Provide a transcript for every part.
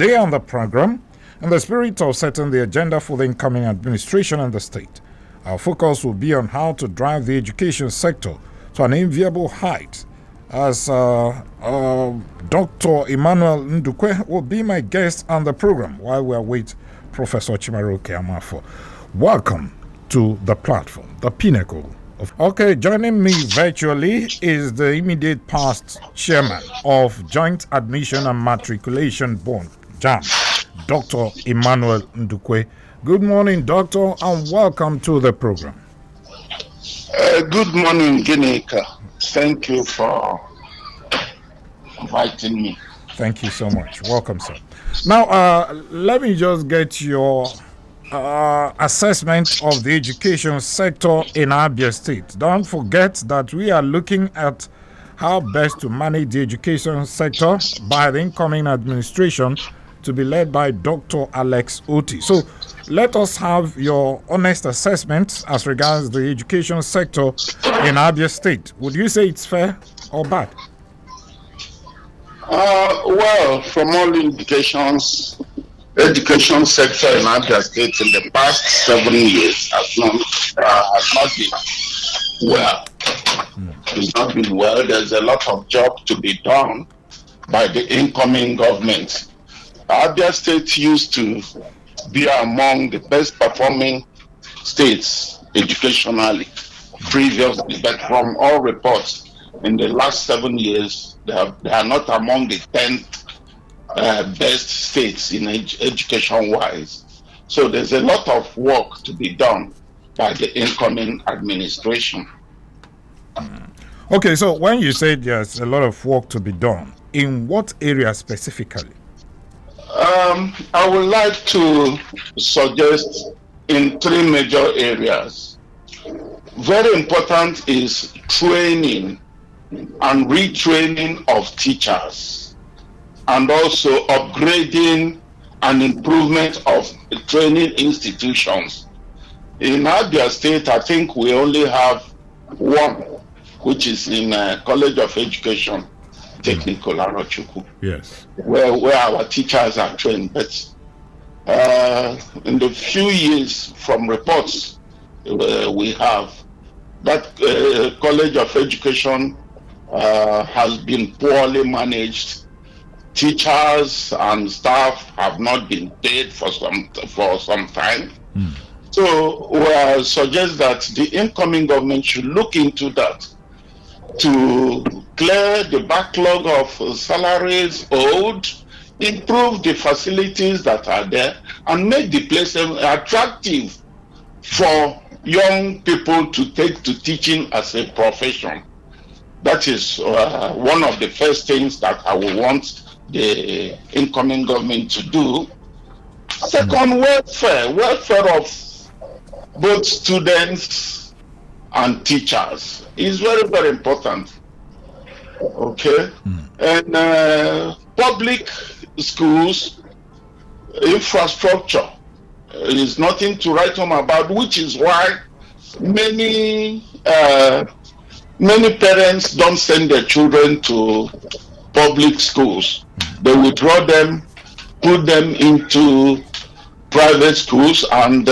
Today on the program, in the spirit of setting the agenda for the incoming administration in the state, our focus will be on how to drive the education sector to an enviable height. As Dr. Emmanuel Ndukwe will be my guest on the program while we await Professor Chimaroke Amafo. Welcome to the platform, the pinnacle. Okay, joining me virtually is the immediate past chairman of Joint Admission and Matriculation Board, JAMB, Dr. Emmanuel Ndukwe. Good morning, doctor, and welcome to the program. Good morning, Ginika. Thank you for inviting me. Thank you so much. Welcome, sir. Now, let me just get your assessment of the education sector in Abia State. Don't forget that we are looking at how best to manage the education sector by the incoming administration to be led by Dr. Alex Otti. So let us have your honest assessment as regards the education sector in Abia State. Would you say it's fair or bad? Well, from all indications, the education sector in Abia State in the past 7 years has not been well. It's not been well. There's a lot of job to be done by the incoming government. Abia State used to be among the best performing states educationally previously, but from all reports in the last 7 years, they are not among the 10 best states in education-wise. So there's a lot of work to be done by the incoming administration. Okay, so when you say there's a lot of work to be done, in what area specifically? I would like to suggest in 3 major areas. Very important is training and retraining of teachers, and also upgrading and improvement of training institutions. In Abia State, I think we only have one, which is in College of Education, Technical Arochukwu. Yes. Where our teachers are trained. But in the few years from reports we have, that College of Education has been poorly managed. Teachers and staff have not been paid for some time. So we suggest that the incoming government should look into that to clear the backlog of salaries owed, improve the facilities that are there, and make the place attractive for young people to take to teaching as a profession. That is one of the first things that I would want the incoming government to do. Second, welfare of both students and teachers is very, very important. Okay? And public schools infrastructure is nothing to write home about, which is why many parents don't send their children to public schools. They withdraw them, put them into private schools, and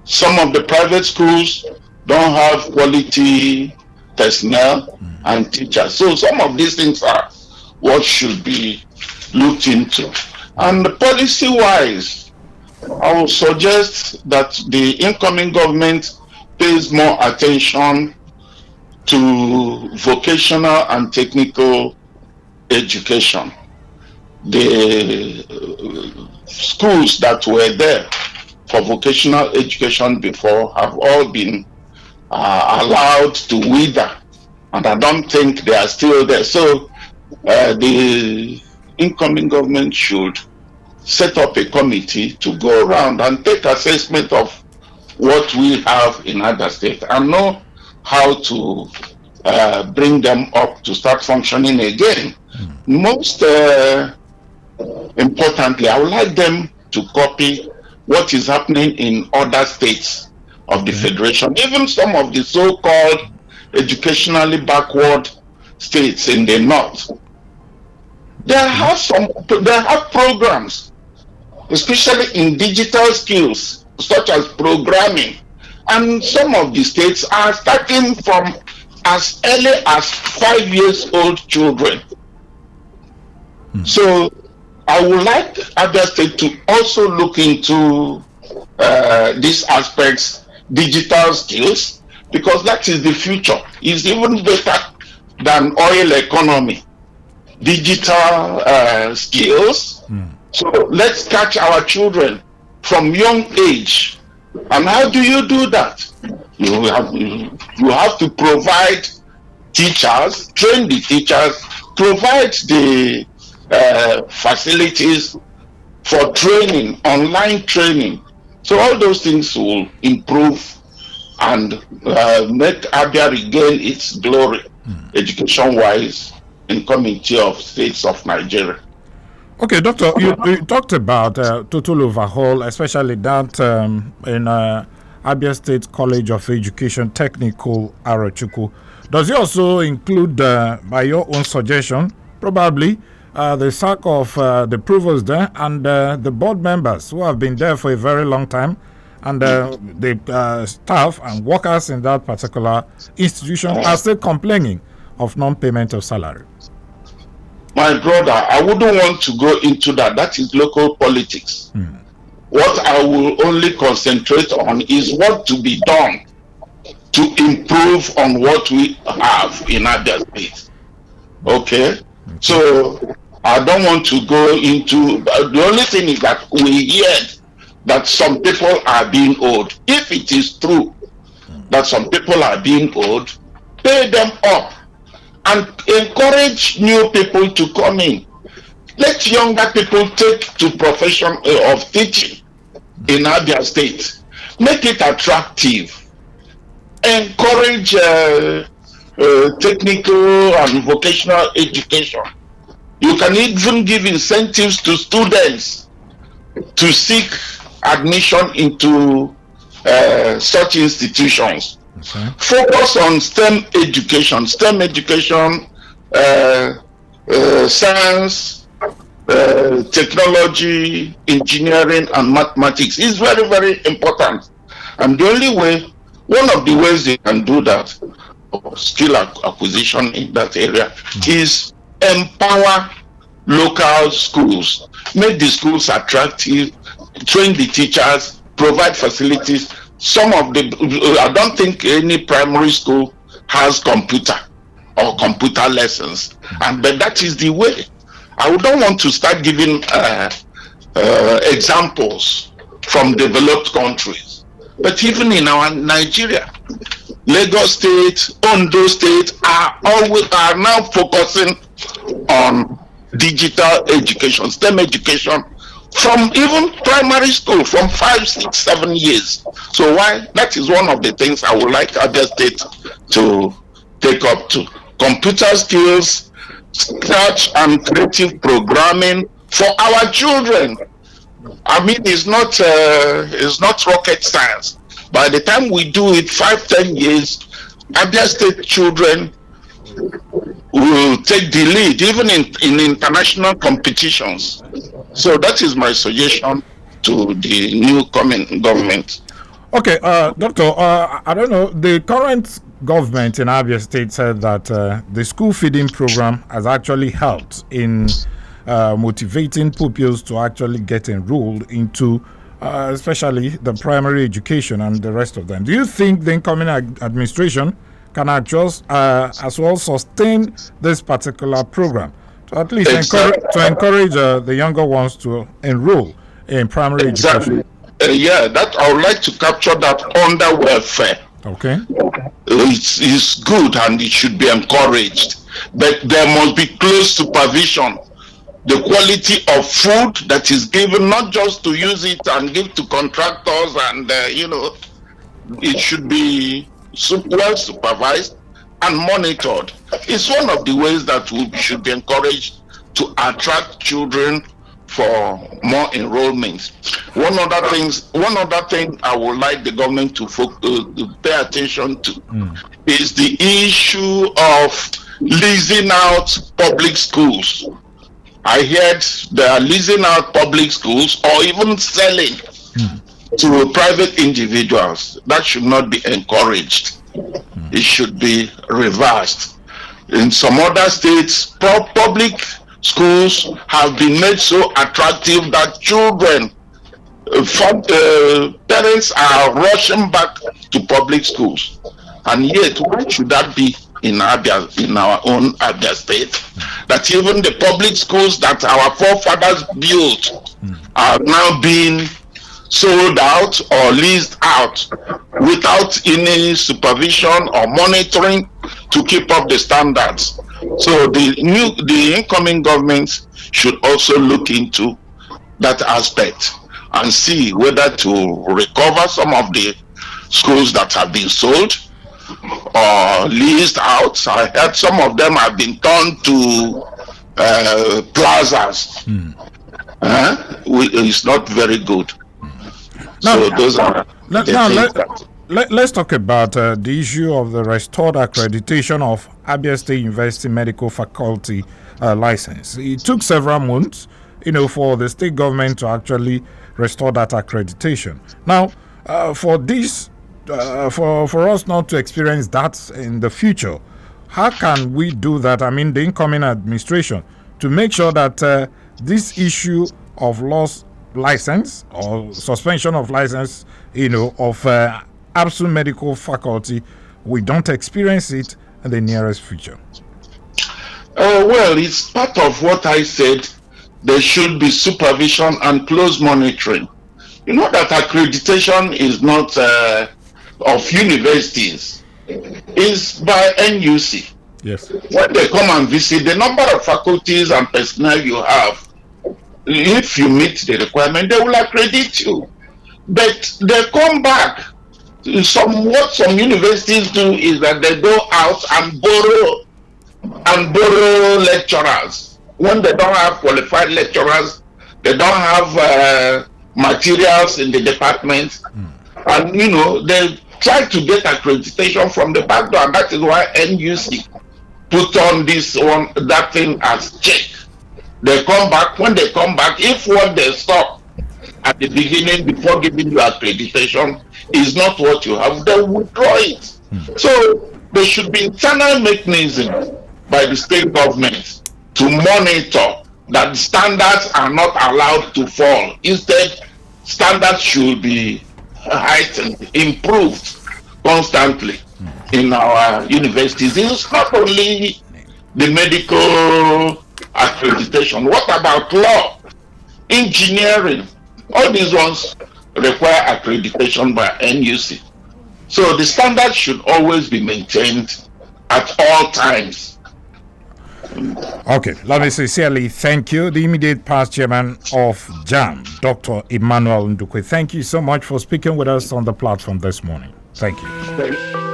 some of the private schools don't have quality personnel and teachers. So some of these things are what should be looked into. And policy-wise, I would suggest that the incoming government pays more attention to vocational and technical education. The schools that were there for vocational education before have all been allowed to wither, and I don't think they are still there. So the incoming government should set up a committee to go around and take assessment of what we have in other states and know how to bring them up to start functioning again. Most importantly, I would like them to copy what is happening in other states of the Federation, even some of the so-called educationally backward states in the north. They have programs, especially in digital skills such as programming, and some of the states are starting from as early as 5 years old children. So I would like Abia State to also look into these aspects, digital skills, because that is the future. It's even better than oil economy. Digital skills. So let's catch our children from young age. And how do you do that? You have to provide teachers, train the teachers, provide the facilities for training, online training. So all those things will improve and make Abia regain its glory, education-wise, in Community of States of Nigeria. Okay, Doctor, you talked about total overhaul, especially that in Abia State College of Education, Technical Arochukwu. Does it also include, by your own suggestion, probably the sack of the provost there and the board members who have been there for a very long time, and the staff and workers in that particular institution are still complaining of non-payment of salary? My brother, I wouldn't want to go into that. That is local politics. What I will only concentrate on is what to be done to improve on what we have in Abia State. Okay? So I don't want to go into, the only thing is that we heard that some people are being owed. If it is true that some people are being owed, pay them up and encourage new people to come in. Let younger people take to profession of teaching in Abia State. Make it attractive. Encourage technical and vocational education. You can even give incentives to students to seek admission into such institutions. Okay. Focus on STEM education, science, technology, engineering, and mathematics is very, very important. And the only way, one of the ways they can do that, skill acquisition in that area, is empower local schools, make the schools attractive, train the teachers, provide facilities. Some of the, I don't think any primary school has computer or computer lessons, but that is the way. I don't want to start giving examples from developed countries, but even in our Nigeria, Lagos State, Ondo State are now focusing on digital education, STEM education, from even primary school, from 5, 6, 7 years. So why? That is one of the things I would like Abia State to take up to. Computer skills, search and creative programming for our children. I mean, it's not rocket science. By the time we do it 5, 10 years, Abia State children will take the lead, even in international competitions. So that is my suggestion to the new coming government. Okay, Doctor, I don't know, the current government in Abia State said that the school feeding program has actually helped in motivating pupils to actually get enrolled into especially the primary education and the rest of them. Do you think the incoming administration can adjust as well sustain this particular program to at least encourage the younger ones to enroll in primary education? Yeah, that I would like to capture that under welfare. Okay. It's good and it should be encouraged, but there must be close supervision. The quality of food that is given, not just to use it and give to contractors, and it should be well supervised and monitored. It's one of the ways that we should be encouraged to attract children for more enrollments. One other thing I would like the government to pay attention to is the issue of leasing out public schools. I heard they are leasing out public schools or even selling to private individuals. That should not be encouraged. It should be reversed. In some other states, public schools have been made so attractive that children, parents are rushing back to public schools. And yet, why should that be in our own Abia state? That even the public schools that our forefathers built are now being sold out or leased out without any supervision or monitoring to keep up the standards. So the incoming government should also look into that aspect and see whether to recover some of the schools that have been sold or leased out. I heard some of them have been turned to plazas. It's not very good. Now, so those are let's talk about the issue of the restored accreditation of Abia State University Medical Faculty license. It took several months, for the state government to actually restore that accreditation. Now, for this, for us not to experience that in the future, how can we do that? I mean, the incoming administration, to make sure that this issue of lost license or suspension of license, of absolute medical faculty, we don't experience it in the nearest future. Well, it's part of what I said. There should be supervision and close monitoring. You know that accreditation is not of universities, it's by NUC. Yes. When they come and visit, the number of faculties and personnel you have, if you meet the requirement, they will accredit you. But they come back. What some universities do is that they go out and borrow lecturers. When they don't have qualified lecturers, they don't have materials in the department, and they try to get accreditation from the back door. And that is why NUC put on that thing as check. They come back. When they come back, if what they stop at the beginning before giving you accreditation is not what you have, they withdraw it. So there should be internal mechanism by the state government to monitor that standards are not allowed to fall. Instead, standards should be heightened, improved constantly in our universities. It's not only the medical accreditation. What about law, engineering? All these ones require accreditation by NUC. So the standards should always be maintained at all times. Okay, let me sincerely thank you, the immediate past chairman of JAMB, Dr. Emmanuel Ndukwe. Thank you so much for speaking with us on the platform this morning. Thank you.